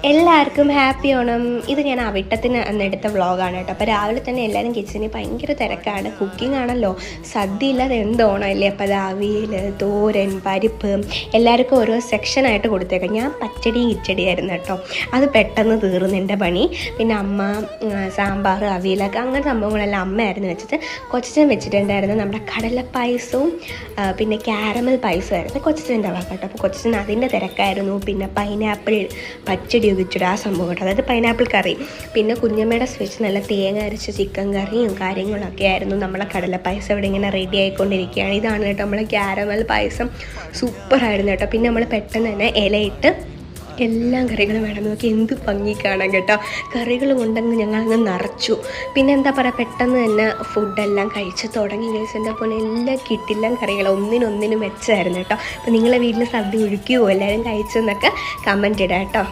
എല്ലാവർക്കും ഹാപ്പി ഓണം. ഇത് ഞാൻ അവിട്ടത്തിന് അന്നെടുത്ത വ്ളോഗാണ് കേട്ടോ. അപ്പോൾ രാവിലെ തന്നെ എല്ലാവരും കിച്ചണിൽ ഭയങ്കര തിരക്കാണ്. കുക്കിംഗ് ആണല്ലോ, സദ്യ ഇല്ലാതെ എന്ത് ഓണമല്ലേ. അപ്പോൾ അത് അവിയൽ, തോരൻ, പരിപ്പ് എല്ലാവർക്കും ഓരോ സെക്ഷനായിട്ട് കൊടുത്തേക്കാം. ഞാൻ പച്ചടി കിച്ചടിയായിരുന്നു കേട്ടോ. അത് പെട്ടെന്ന് തീർന്നു എൻ്റെ പണി. പിന്നെ അമ്മ സാമ്പാർ, അവിയലൊക്കെ അങ്ങനെ സംഭവങ്ങളെല്ലാം അമ്മയായിരുന്നു വെച്ചിട്ട്. കൊച്ചച്ചൻ വെച്ചിട്ടുണ്ടായിരുന്നു നമ്മുടെ കടലപ്പായസവും പിന്നെ ക്യാരമൽ പായസമായിരുന്നു കൊച്ചച്ചൻ്റെ വക കേട്ടോ. അപ്പോൾ കൊച്ചച്ചൻ അതിൻ്റെ തിരക്കായിരുന്നു. പിന്നെ പൈനാപ്പിൾ പച്ചടി ഉപയോഗിച്ചിട്ട് ആ സംഭവം കേട്ടോ, അതായത് പൈനാപ്പിൾ കറി. പിന്നെ കുഞ്ഞമ്മയുടെ സ്പെഷ്യൽ നല്ല തേങ്ങ അരച്ച ചിക്കൻ കറിയും കാര്യങ്ങളൊക്കെ ആയിരുന്നു. നമ്മളെ കടല പായസം ഇവിടെ ഇങ്ങനെ റെഡി ആയിക്കൊണ്ടിരിക്കുകയാണ്. ഇതാണ് കേട്ടോ നമ്മളെ ക്യാരമൽ പായസം. സൂപ്പറായിരുന്നു കേട്ടോ. പിന്നെ നമ്മൾ പെട്ടെന്ന് തന്നെ ഇലയിട്ട് എല്ലാം കറികളും വേണം. നോക്കി എന്ത് ഭംഗി കാണാം കേട്ടോ. കറികൾ കൊണ്ടങ്ങ് ഞങ്ങളങ്ങ് നിറച്ചു. പിന്നെ എന്താ പറയുക, പെട്ടെന്ന് തന്നെ ഫുഡെല്ലാം കഴിച്ച് തുടങ്ങി. കഴിച്ചതിൻ്റെ പോലെ എല്ലാം കിട്ടില്ല കറികൾ ഒന്നിനൊന്നിനും മെച്ചമായിരുന്നു കേട്ടോ. അപ്പോൾ നിങ്ങളെ വീട്ടിൽ സദ്യ ഒഴുക്കിയോ എല്ലാവരും കഴിച്ചെന്നൊക്കെ കമൻറ്റ് ഇടാം കേട്ടോ.